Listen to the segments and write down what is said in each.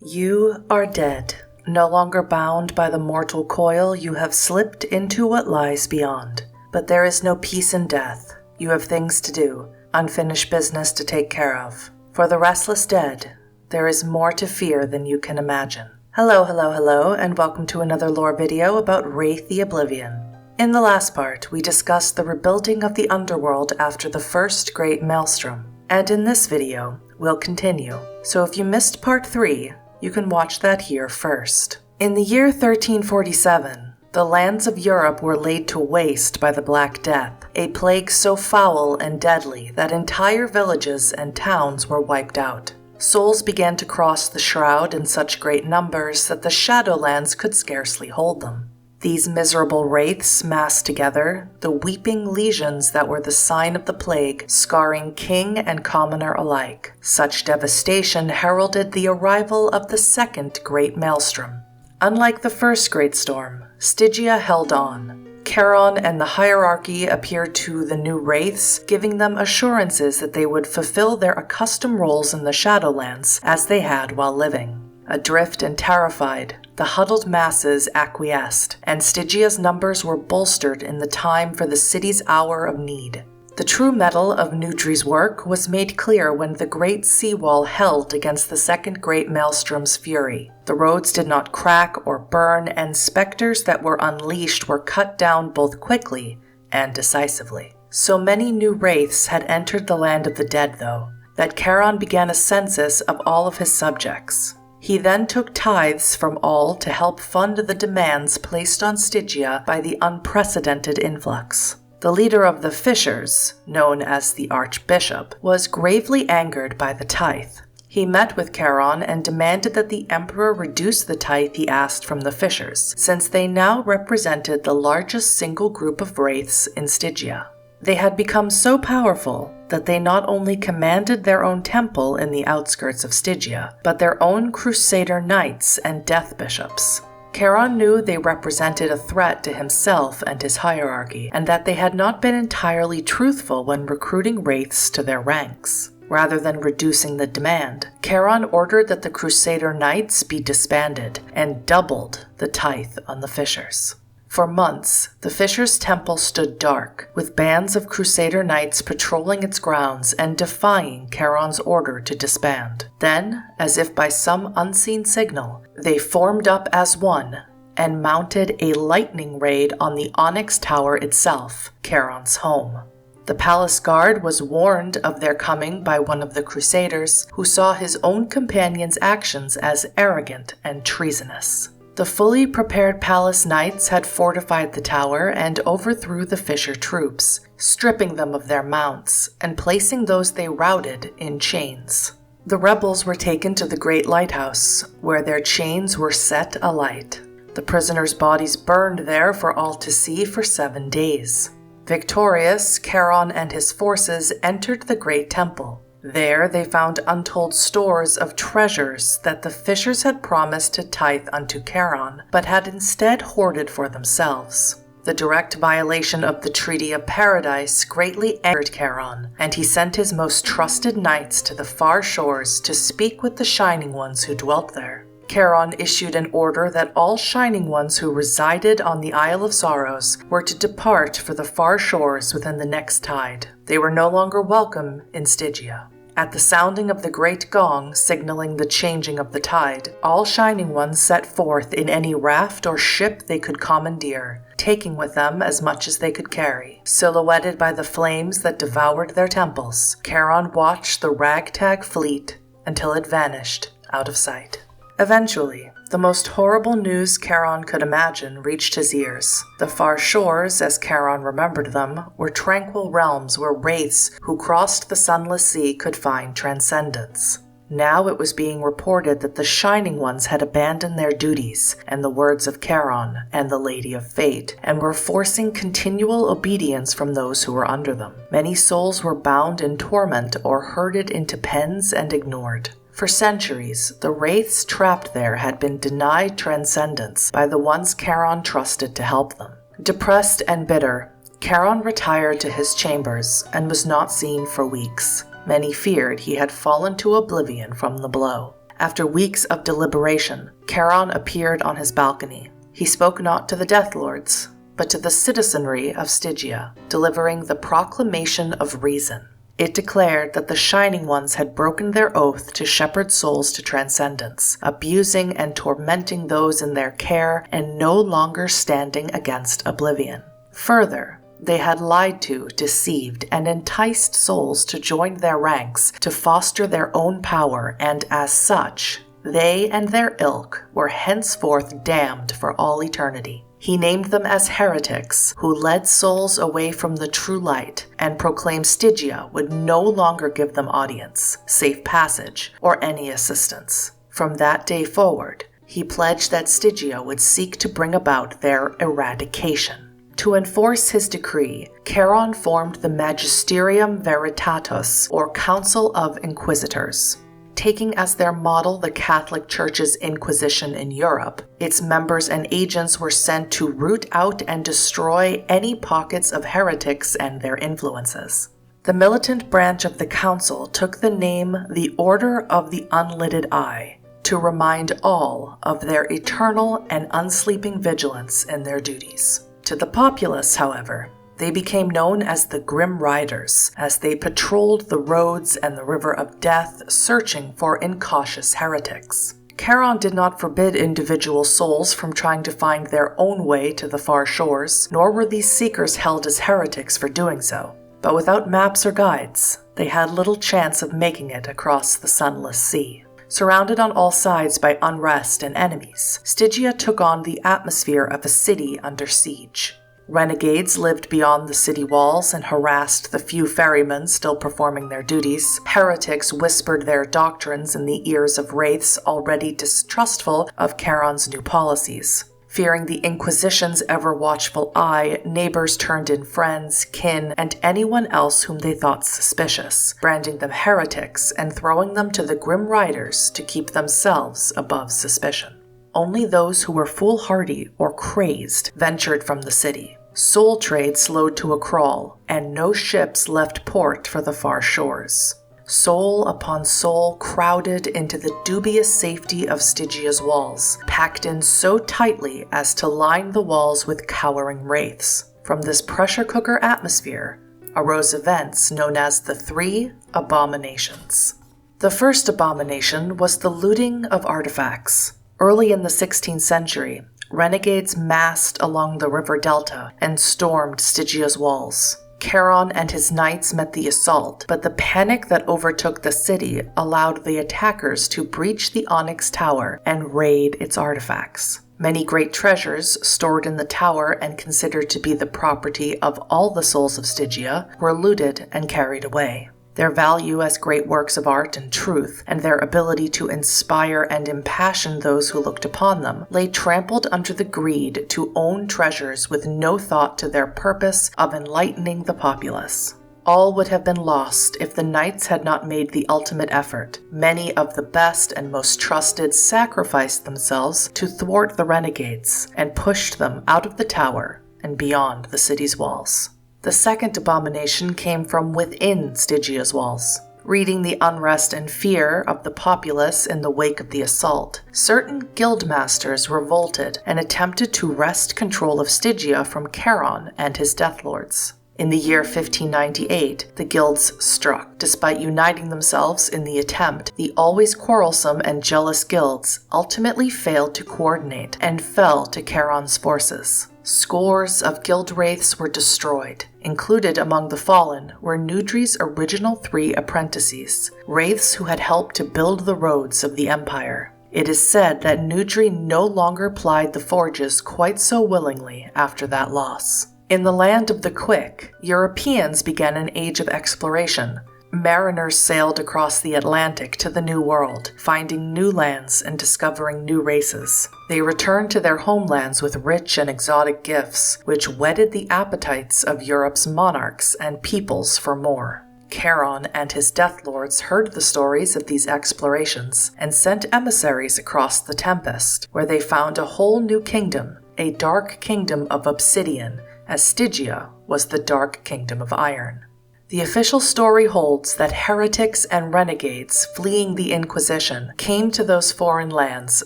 You are dead. No longer bound by the mortal coil, you have slipped into what lies beyond. But there is no peace in death. You have things to do, unfinished business to take care of. For the restless dead, there is more to fear than you can imagine. Hello, and welcome to another lore video about Wraith the Oblivion. In the last part, we discussed the rebuilding of the Underworld after the first Great Maelstrom. And in this video, we'll continue. So if you missed part 3, you can watch that here first. In the year 1347, the lands of Europe were laid to waste by the Black Death, a plague so foul and deadly that entire villages and towns were wiped out. Souls began to cross the Shroud in such great numbers that the Shadowlands could scarcely hold them. These miserable wraiths massed together, the weeping legions that were the sign of the plague, scarring king and commoner alike. Such devastation heralded the arrival of the second Great Maelstrom. Unlike the first Great Storm, Stygia held on. Charon and the hierarchy appeared to the new wraiths, giving them assurances that they would fulfill their accustomed roles in the Shadowlands as they had while living. Adrift and terrified, the huddled masses acquiesced, and Stygia's numbers were bolstered in the time for the city's hour of need. The true mettle of Nudri's work was made clear when the great seawall held against the second Great Maelstrom's fury. The roads did not crack or burn, and specters that were unleashed were cut down both quickly and decisively. So many new wraiths had entered the land of the dead, though, that Charon began a census of all of his subjects. He then took tithes from all to help fund the demands placed on Stygia by the unprecedented influx. The leader of the Fishers, known as the Archbishop, was gravely angered by the tithe. He met with Charon and demanded that the emperor reduce the tithe he asked from the Fishers, since they now represented the largest single group of wraiths in Stygia. They had become so powerful that they not only commanded their own temple in the outskirts of Stygia, but their own crusader knights and death bishops. Charon knew they represented a threat to himself and his hierarchy, and that they had not been entirely truthful when recruiting wraiths to their ranks. Rather than reducing the demand, Charon ordered that the crusader knights be disbanded and doubled the tithe on the Fishers. For months, the Fishers' temple stood dark, with bands of crusader knights patrolling its grounds and defying Charon's order to disband. Then, as if by some unseen signal, they formed up as one and mounted a lightning raid on the Onyx Tower itself, Charon's home. The palace guard was warned of their coming by one of the crusaders, who saw his own companion's actions as arrogant and treasonous. The fully prepared palace knights had fortified the tower and overthrew the Fisher troops, stripping them of their mounts and placing those they routed in chains. The rebels were taken to the great lighthouse, where their chains were set alight. The prisoners' bodies burned there for all to see for 7 days. Victorious, Charon and his forces entered the great temple. There they found untold stores of treasures that the Fishers had promised to tithe unto Charon, but had instead hoarded for themselves. The direct violation of the Treaty of Paradise greatly angered Charon, and he sent his most trusted knights to the far shores to speak with the Shining Ones who dwelt there. Charon issued an order that all Shining Ones who resided on the Isle of Sorrows were to depart for the far shores within the next tide. They were no longer welcome in Stygia. At the sounding of the great gong signaling the changing of the tide, all Shining Ones set forth in any raft or ship they could commandeer, taking with them as much as they could carry. Silhouetted by the flames that devoured their temples, Charon watched the ragtag fleet until it vanished out of sight. Eventually, the most horrible news Charon could imagine reached his ears. The far shores, as Charon remembered them, were tranquil realms where wraiths who crossed the sunless sea could find transcendence. Now it was being reported that the Shining Ones had abandoned their duties and the words of Charon and the Lady of Fate, and were forcing continual obedience from those who were under them. Many souls were bound in torment or herded into pens and ignored. For centuries, the wraiths trapped there had been denied transcendence by the ones Charon trusted to help them. Depressed and bitter, Charon retired to his chambers and was not seen for weeks. Many feared he had fallen to oblivion from the blow. After weeks of deliberation, Charon appeared on his balcony. He spoke not to the Death Lords, but to the citizenry of Stygia, delivering the proclamation of reason. It declared that the Shining Ones had broken their oath to shepherd souls to transcendence, abusing and tormenting those in their care and no longer standing against Oblivion. Further, they had lied to, deceived, and enticed souls to join their ranks to foster their own power, and as such, they and their ilk were henceforth damned for all eternity. He named them as heretics, who led souls away from the true light, and proclaimed Stygia would no longer give them audience, safe passage, or any assistance. From that day forward, he pledged that Stygia would seek to bring about their eradication. To enforce his decree, Charon formed the Magisterium Veritatis, or Council of Inquisitors. Taking as their model the Catholic Church's Inquisition in Europe, its members and agents were sent to root out and destroy any pockets of heretics and their influences. The militant branch of the council took the name the Order of the Unlidded Eye, to remind all of their eternal and unsleeping vigilance in their duties. To the populace, however, they became known as the Grim Riders, as they patrolled the roads and the river of death, searching for incautious heretics. Charon did not forbid individual souls from trying to find their own way to the far shores, nor were these seekers held as heretics for doing so. But without maps or guides, they had little chance of making it across the sunless sea. Surrounded on all sides by unrest and enemies, Stygia took on the atmosphere of a city under siege. Renegades lived beyond the city walls and harassed the few ferrymen still performing their duties. Heretics whispered their doctrines in the ears of wraiths already distrustful of Charon's new policies. Fearing the Inquisition's ever-watchful eye, neighbors turned in friends, kin, and anyone else whom they thought suspicious, branding them heretics and throwing them to the Grim Riders to keep themselves above suspicion. Only those who were foolhardy or crazed ventured from the city. Soul trade slowed to a crawl, and no ships left port for the far shores. Soul upon soul crowded into the dubious safety of Stygia's walls, packed in so tightly as to line the walls with cowering wraiths. From this pressure cooker atmosphere arose events known as the Three Abominations. The first abomination was the looting of artifacts. Early in the 16th century, renegades massed along the river delta and stormed Stygia's walls. Charon and his knights met the assault, but the panic that overtook the city allowed the attackers to breach the Onyx Tower and raid its artifacts. Many great treasures, stored in the tower and considered to be the property of all the souls of Stygia, were looted and carried away. Their value as great works of art and truth, and their ability to inspire and impassion those who looked upon them, lay trampled under the greed to own treasures with no thought to their purpose of enlightening the populace. All would have been lost if the knights had not made the ultimate effort. Many of the best and most trusted sacrificed themselves to thwart the renegades, and pushed them out of the tower and beyond the city's walls. The second abomination came from within Stygia's walls. Reading the unrest and fear of the populace in the wake of the assault, certain guildmasters revolted and attempted to wrest control of Stygia from Charon and his Death Lords. In the year 1598, the guilds struck. Despite uniting themselves in the attempt, the always quarrelsome and jealous guilds ultimately failed to coordinate and fell to Charon's forces. Scores of guild wraiths were destroyed. Included among the fallen were Nudri's original 3 apprentices, wraiths who had helped to build the roads of the empire. It is said that Nudri no longer plied the forges quite so willingly after that loss. In the land of the Quick, Europeans began an age of exploration. Mariners sailed across the Atlantic to the New World, finding new lands and discovering new races. They returned to their homelands with rich and exotic gifts, which whetted the appetites of Europe's monarchs and peoples for more. Charon and his Death Lords heard the stories of these explorations and sent emissaries across the Tempest, where they found a whole new kingdom, a dark kingdom of obsidian, as Stygia was the dark kingdom of iron. The official story holds that heretics and renegades fleeing the Inquisition came to those foreign lands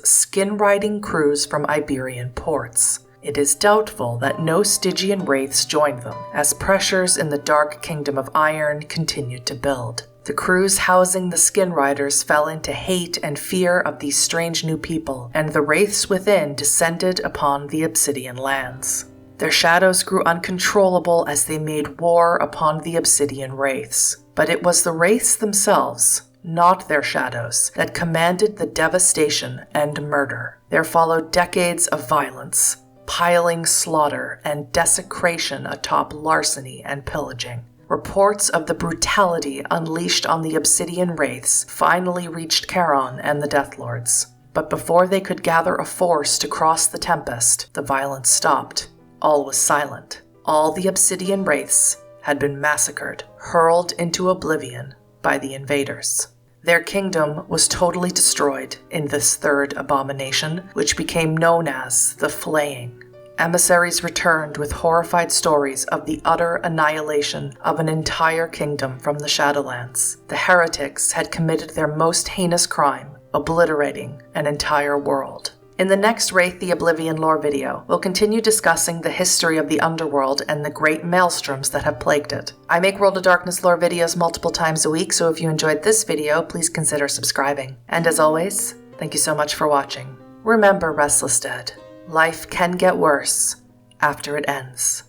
skin-riding crews from Iberian ports. It is doubtful that no Stygian wraiths joined them, as pressures in the Dark Kingdom of Iron continued to build. The crews housing the skin riders fell into hate and fear of these strange new people, and the wraiths within descended upon the Obsidian lands. Their shadows grew uncontrollable as they made war upon the Obsidian wraiths. But it was the wraiths themselves, not their shadows, that commanded the devastation and murder. There followed decades of violence, piling slaughter and desecration atop larceny and pillaging. Reports of the brutality unleashed on the Obsidian wraiths finally reached Charon and the Deathlords. But before they could gather a force to cross the Tempest, the violence stopped. All was silent. All the Obsidian wraiths had been massacred, hurled into oblivion by the invaders. Their kingdom was totally destroyed in this third abomination, which became known as the Flaying. Emissaries returned with horrified stories of the utter annihilation of an entire kingdom from the Shadowlands. The heretics had committed their most heinous crime, obliterating an entire world. In the next Wraith the Oblivion lore video, we'll continue discussing the history of the Underworld and the great maelstroms that have plagued it. I make World of Darkness lore videos multiple times a week, so if you enjoyed this video, please consider subscribing. And as always, thank you so much for watching. Remember, Restless Dead, life can get worse after it ends.